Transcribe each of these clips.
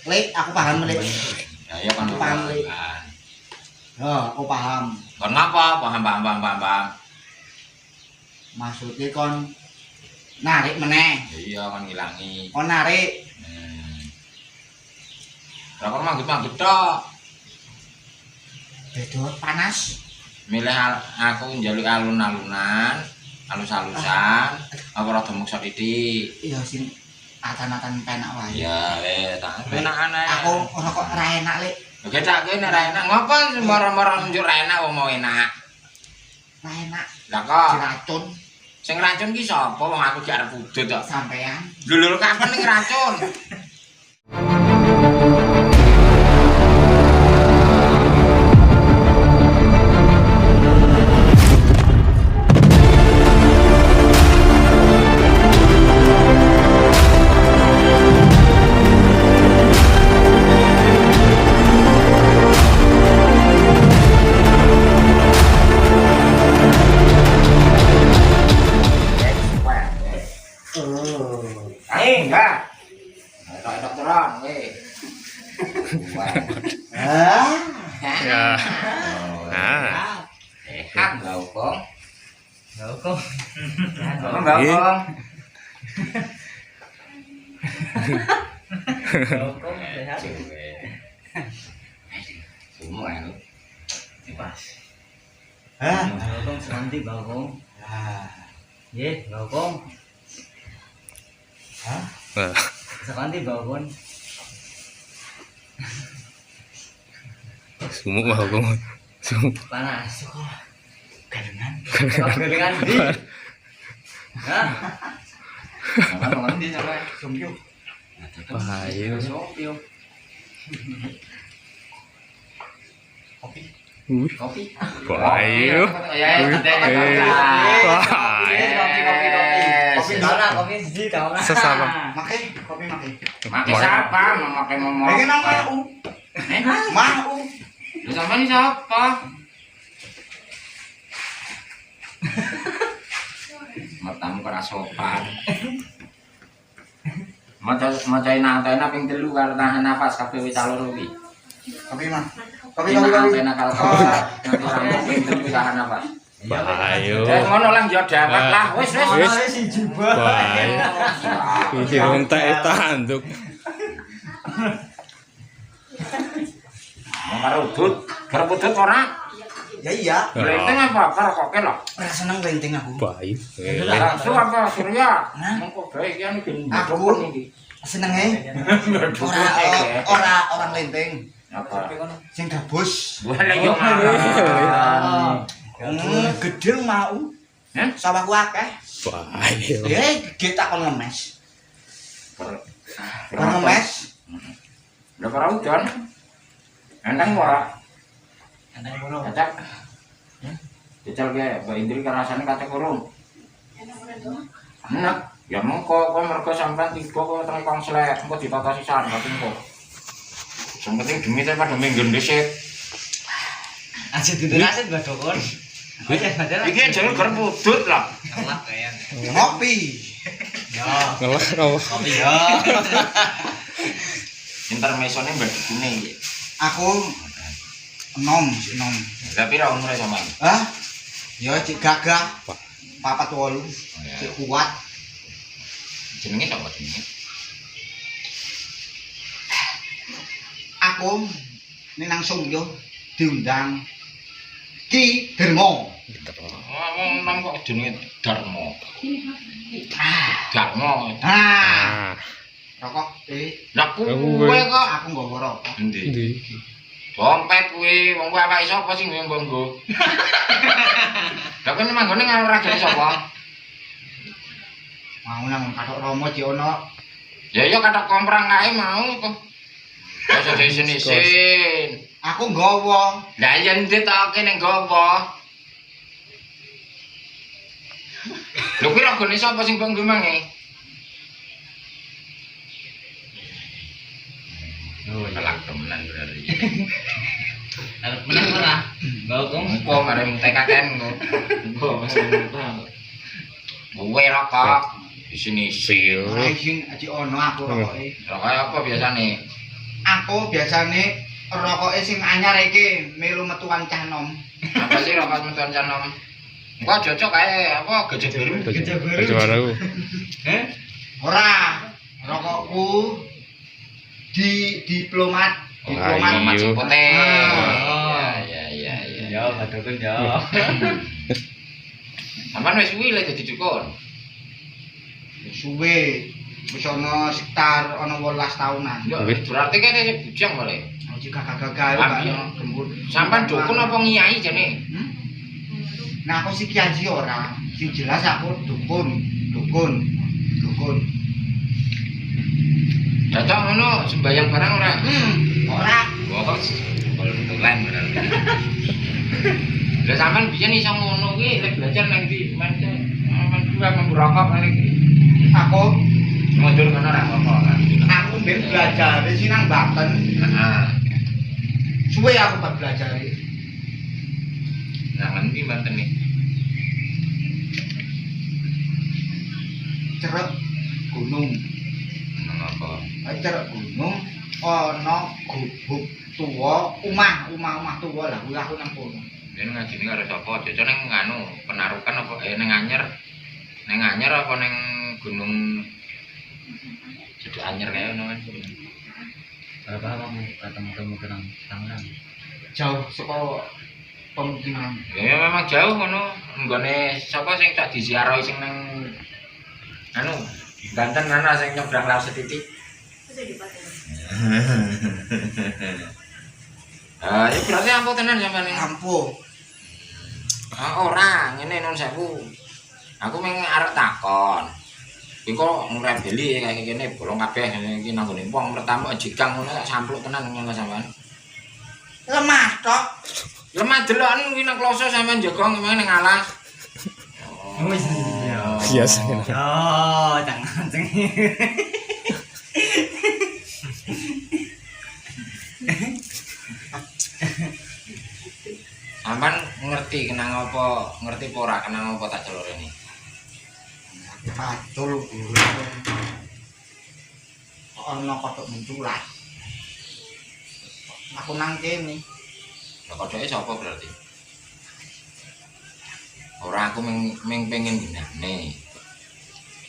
Lek, aku paham lek. Ya ya kan Paham, Lek. Aku paham. Kenapa paham. Maksudnya kon narik meneh. Iya kan ngilangi. Kon narik. Lah kok manggut-manggut tok. Bedot panas. Milih aku njaluk alun-alunan, alus-alusan, apa rada muksa titik. Iya sing atan-atan penak wae. Ya tak penakan ae. Aku ora kok ra enak lek. Oke tak kene ra enak. Ngopo sembarang-barang njuk ra enak wong mau enak. Ra enak. Lah kok Diracun sing racun ki sapa wong aku gak arep udut kok. sampean. Lho kapan ning racun? Enggak. Tok terang kowe. Ya. Nah. Sehat enggak ukong? Enggak kok. Enggak ukong. Kok sehat. Semua ini. Pas. Hah? Kok semanti Bagong. Nggih, Bagong. Hah? Semanti Bagong. Sumuk mah aku. Sumuk. Panas kok. Galengan. Galengan di. Hah? Galengan di sampe sumyu. Bahaya. Sumyu. Kopi. Kopi. Bahaya. Kopi mana? Kopi siji ta ora? Sesama. Make kopi make. Make siapa? Make momong. Iki nang mau. Mau. Lu sampean iki siapa? Matamu kena sopan. Macain antena ping 3 karo tahan nafas kabeh wis loro iki. Kopi mah. Kopi Kopi kopi kopi. antena karo nanti rambut ping 3 tahan nafas. Bahaya. Ngono lah yo dapat lah. Wis. Siji Bahaya. Iki entek tanduk. Mau karo udut ora? Ya iya. Lenteng apa karo koke lho. Ora seneng lenting aku. Bahaya. Langsung apa Surya? Mongko gawe iki anu ben Aku iki. senenge orang lenting. Apa? Sing gabus. Boleh yo mangan. Gedeng mau. Hah? Sawahku akeh. Bahaya. Gede tak kon ngemes. Kon ngemes. Lah karo udan. Enteng ora? Enteng ngono. Cacak. Jajal ge, Mbak Indri rasane kacek urung. Enak. Ya mengko kowe mergo sampean 3 kok teng konslet, engko ditata sisan berarti engko. Sing penting demite pada minggu dhisik. Asit itu asit gak dokon. Iki jenenge gur pudut lah. Ngopi. Ya. Ngelak apa? Kopi ya. Intermezone mbak dikune iki. Aku enom. Lah pira umure sampean? Hah? Ya cik gagah. 48. Cik kuat. Jenenge sapa jenenge? Aku ning nang Sungyo diundang Ki Dermo. Wong nang kok jenenge Darmo. Darmo. Ah, Ah. rokok Lah kuwe kok aku nggawa rokok. endi? Ndi? Dompet kuwi, wong kuwi awake sapa sing nggo-nggo? Lah kene manggone nang ragane sapa? Mau nang kathok Romo di ono. Ya iya kathok komprang kae mau kok. Wis isin-isin. Aku nggawa. Lah yen ditoke ning gowo. Lho kuwi ragane sapa sing bang mangi? Oh, nelak temenan berarti. Arep menang ora? Nggawa Engko marem tekaken engko. Kowe rokok di sini sih. Ora sing aji ono aku rokoke. Rokok apa biasane? aku biasane rokoke sing anyar iki melu metuan cah nom. Apa sih rokok metuan canom? Engko cocok kae apa gajah biru. Suaraku. Heh? Ora, rokokku diplomat. Diplomat Ayo. putih. Ah. Ya. Ya, badokun ya. Sampeyan wis suwi lek dadi dukun. Suwe wis ana sekitar 18 tahunan. Yo, Wih. berarti kan isih bujang boleh. Ojo gagah-gagah Abi. gembur. Sampeyan dukun apa ngiyai jane? Nah, aku sih kiai ora. Sing jelas aku dukun. Cocok ngono sembayang barang ora? Ora. Oh, kebetulan berarti. Lah sampean biyen iso ngono kuwi lek belajar nang ndi? Men dua memberokok kali iki. Aku Mundur ngono ora apa-apa kan. aku mbek belajar sing nang Banten. Heeh. Suwe aku pas belajar. Nah, ngendi Banten nih? Cerek gunung. Apa? Cerek gunung ana gubuk tuwa, omah tuwa lah kuwi aku nang kono. Yen ngajine karo sapa? Cocok ning nganu, Penarukan apa ning Anyer? Ning Anyer apa ning Gunung Jeduk Anyer kae ngono kan. Berapa kamu ketemu kenang tangan? Jauh saka pemukiman. Ya memang jauh ngono. Nggone sapa sing tak disiarahi sing nang anu Banten ana sing nyebrang laut setitik. Ah, ya berarti ampuh tenan sampean iki. Ampuh. Ah, ora, ngene non sewu. Aku meng arep takon. Iki kok ngrebeli kayak gini bolong kabeh iki nang gone wong pertama jigang ngono tak sampluk tenan ngono sampean. Lemah tok. Lemah deloken kuwi nang kloso sampean jaga ngomong ning alas. Wis ya. Biasa. Yo, jangan Sampean ngerti kenang apa, ngerti apa ora kenang apa tak celor ini. Pacul guru. Ana kotok munculan. Aku nang kene. Lah kodoke sapa berarti? Ora aku meng pengen ginane.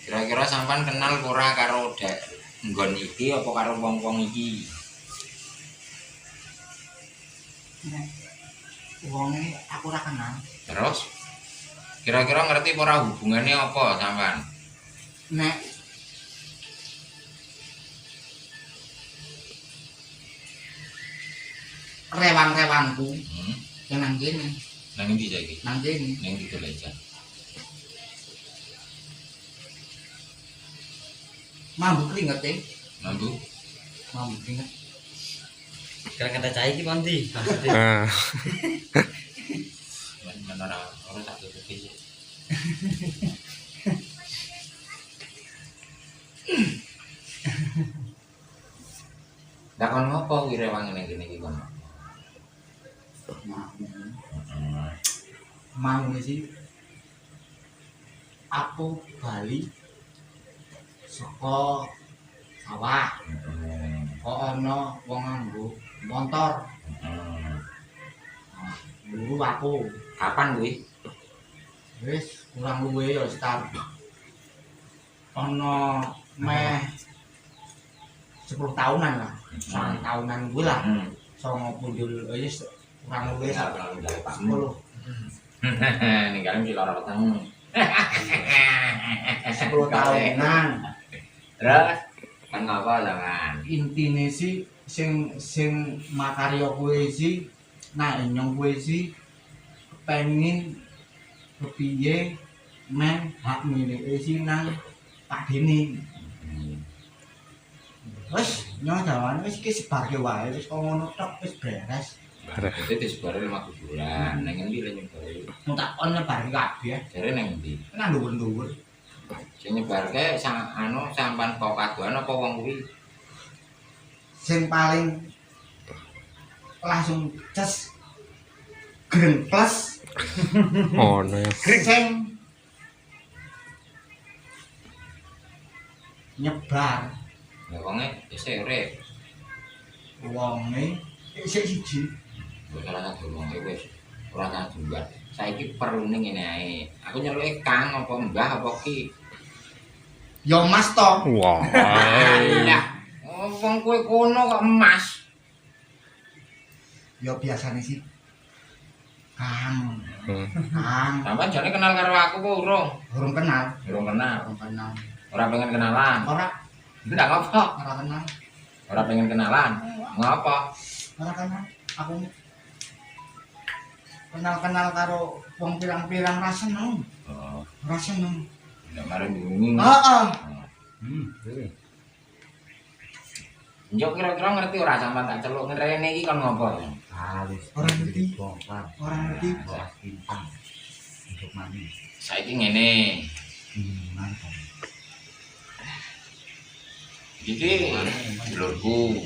Kira-kira sampean kenal ora karo dek nggon iki apa karo wong-wong iki? Wonge aku ora kenal. Terus kira-kira ngerti apa ora hubungannya apa sampean? Nek rewang-rewangku yang nang kene, Nang ndi saiki? nang kene. Nang ndi Dolejan? Mambu keringet e, Mambu? mambu keringet. kata cai iki Pondi. Ah, Menara ora tak tutupi. Lah kon ngopo kuwi rewange ning kene iki kon? Mau sih aku bali saka sawah kok ana wong nganggo motor dulu aku Kapan kuwi? wis kurang luwe ya sekitar ana meh 10 tahunan lah 9 tahunan gue lah songo pundul wis kurang luwe Wis ora ninggal pakmu. 10 Ninggalin si lara weteng. 10 tahunan Terus kan ngapa jangan? intine sih sing makarya kuwi sih nah nyong kuwi sih pengen kepiye men hak milike sih nang Pak Deni wis nyong jawane wis ki sebarke wae wis kok ngono tok wis beres Berarti disebare 5 kuburan. Nang endi le nyebare? mung tak on nyebarke kabeh Jare nang endi? nang dhuwur-dhuwur Sing nyebarke sampan kok kadoan apa wong kuwi? sing paling langsung ces gremples ono ya. sing nyebar Ya wonge isih urip. wonge isih siji. Wis ora tak ngomong wis ora tak jual. Saiki perlune ngene ae. Aku nyeluke Kang apa Mbah apa Ki. Ya Mas to. Wah. Lah, wong kowe kono kok emas. Ya biasane sih. Kang. Hmm. Kang. Sampeyan jane kenal karo aku apa urung? Urung kenal. Urung kenal. Urung kenal. Ora pengen kenalan. Ora Ndak apa? ora kenal. Ora pengen kenalan. Ngapa? Ora kenal. Aku kenal-kenal karo wong pirang-pirang ra seneng. Oh, Ora seneng. ndak mari bingung. Heeh. Njok kira-kira ngerti ora sampean tak celuk ngrene iki kon ngopo? Ora ngerti. Ora ngerti. Untuk mandi. Saiki ngene. Mantap. Iki dulurku.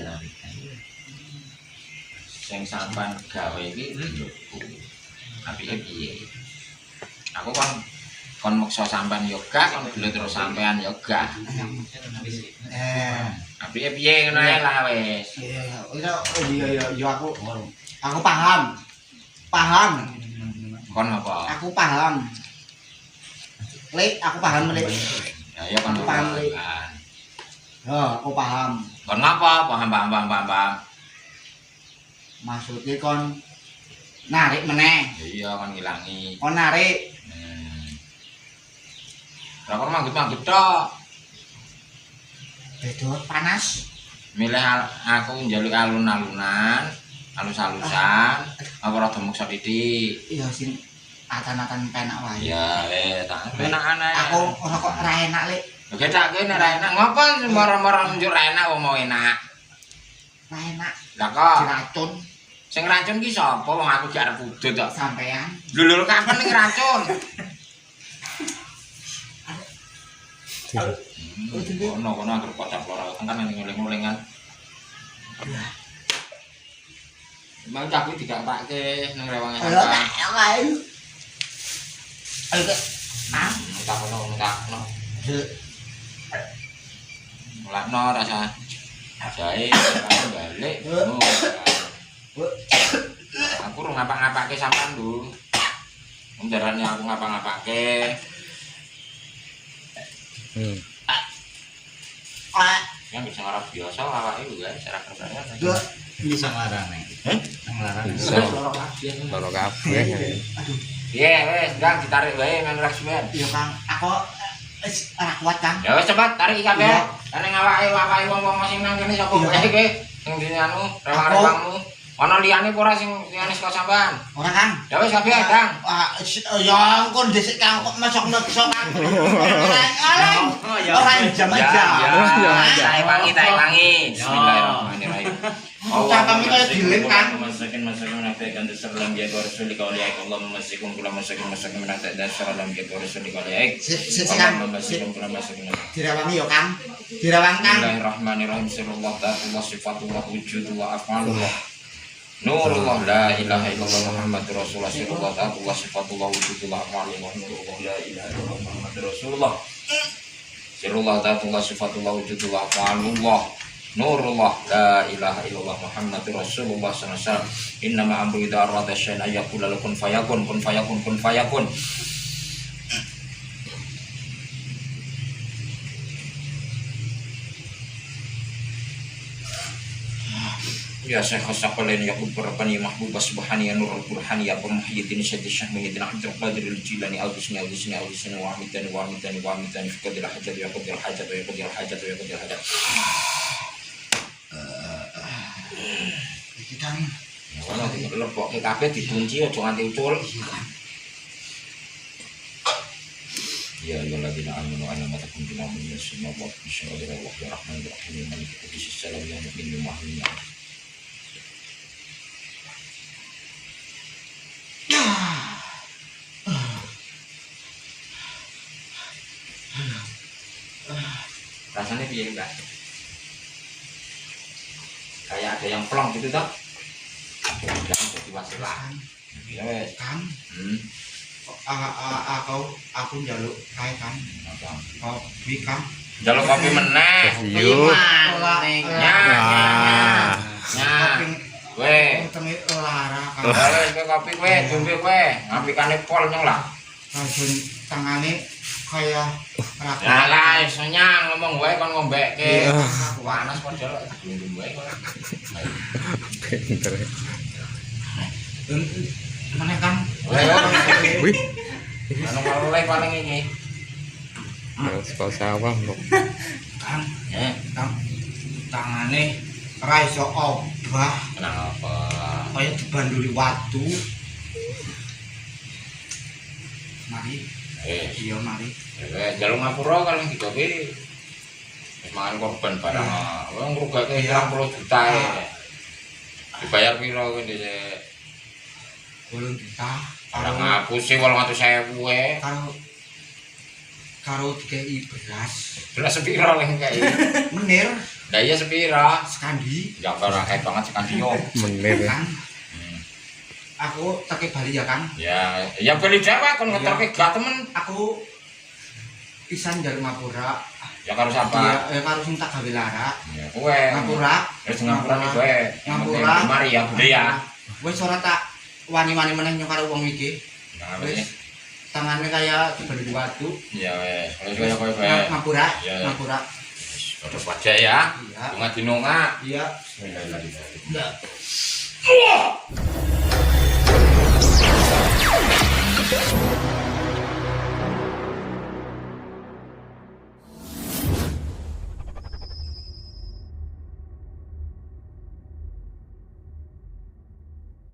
Sing sampean gawe iki dulurku. Apike piye? Aku kon meksa sampean yo gak, kon dulu terus sampean yo gak. Apike piye ngono ae lah wis. Iya aku paham. Paham. Kon apa? Aku paham. Lek aku paham lek. Ya ya kon Paham, apa? Li. Kan. Aku paham. Kon ngapa? Paham. Maksudnya kon narik meneh. Iya kon ngilangi. Kon narik. Lah kon manggut-manggut tok. Bedot panas. Milih aku njaluk alun-alunan, alus-alusan, apa rada meksa titik. Iya sing atan-atan penak wae. Ya tak penakan ae. Aku ora kok ra enak lek. Gedake nek ra enak, ngopo sembarang-barang njuk ra enak wong mau enak. Ra enak. Lah kok Diracun sing racun ki sapa wong aku gak arep udut kok. sampean. Lho kapan ning racun? Kono anggere kocak loro kan ning nguling-ngulingan. Mang cah iki digampake ning rewange sampean. Ayo ke. Ah, Tak ono. Mulakno rasa jahe aku balik. Aku ora ngapa-ngapake sampean lho. Wong jarane aku ngapa-ngapake. Hmm. Yang bisa ngarap biasa awake juga cara kerjanya. Dua. Bisa ngelarang nih. Ngelarang. Bisa. Loro kabeh. Iya, wes, Kang ditarik wae men rasmen. Iya Kang, aku wis ora kuat Kang. Ya wes cepet tarik kabeh. Iya. Karena ngawake wong-wong sing nang kene sapa Iya. wae kowe sing dene anu rewang-rewangmu. Ana liyane apa ora sing liyane saka sampean? Ora Kang. Ya wes kabeh, Kang. Ya engko dhisik Kang kok masuk mekso Kang. Ora jam aja. Tae wangi. Bismillahirrahmanirrahim. Cangkeme kaya dilem Kang. Masakin menafaikan terserlam ya Rasul kau lihat Allah memastikan pula masakin menafaikan dan serlam ya Rasul kau lihat. Sik Kang. Memastikan pula masakin. Dirawangi yo Kang. Dirawang Kang. Bismillahirrahmanirrahim. Sirullah ta'atullah sifatullah wujudullah af'alullah. Nurullah la ilaha illallah Muhammadur Rasulullah. Sirullah ta'atullah sifatullah wujudullah af'alullah. Nurullah la ilaha illallah Muhammadur Rasulullah. Sirullah ta'atullah sifatullah wujudullah af'alullah. Nurullah la ilaha illallah Muhammadur Rasulullah sallallahu alaihi wasallam. Innama amru idza arada syai'an ayyaqula kun fayakun kun fayakun kun fayakun. Ya Syekh Sakalain ya Rabbani mahbub subhani ya nurul burhani ya muhyiddin syadid syahmidin abdul qadir al jilani al-husni wa hamidani fi qadil hajat ya qadil hajat ya qadil hajat ya qadil hajat. Iki Kang. Ono dilebokke kabeh dikunci aja nganti ucul. Ya ayyuhalladzina amanu anna ma takum bina min yasma wa bisyara wa rahmanir rahim maliki qudus salam ya mu'min mu'min. Rasanya piye enggak? Kayak ada yang plong gitu toh? Jangan jadi wasilah. Ya wes. Kang. Hmm. Aku njaluk kae Kang. Apa? Kopi Kang. Jaluk kopi meneh. Yo. Nya. Wes kopi kowe, jombe kowe, ngapikane pol nyong lah. Langsung tangane kaya rapi. Lah lah iso nyang ngomong wae kon ngombekke. Panas padahal dundum wae kok. Pinter. Mana kan? Wih, Anu oleh paling iki. sekolah sawah kok. Kang, Kang, tangane ra iso obah Kenapa? kaya dibanduli watu. Mari, iya mari. Jalur ngapura kalau digawe wis mangan korban barang. Wong ngrugake 20 juta e. Dibayar piro kuwi dhisik? 10 juta. Barang ngapusi 800.000 e. Karo dikei beras. Beras sepiro lek kae? Menir Lah iya sepiro? sekandi. Ya ora akeh banget sekali yo. Menir. Kang. Aku teke Bali ya, Kang. Ya beli dhewe kon ngeterke gak temen. Aku pisan njaluk ngapura. Ya karo sapa? Ya karo sing tak gawe lara. Ya kowe. Ngapura. Wis ngapura nih kowe. Ngapura. Mari ya budaya. Wis ora tak wani-wani meneh nyong karo wong iki. Wis tangane kaya dibanding watu. Ya wes, kaya kowe bae. Ngapura, Ya. ngapura. Terus wajah ya. Iya. Bunga dinonga. Iya. Bismillahirrahmanirrahim. Iya.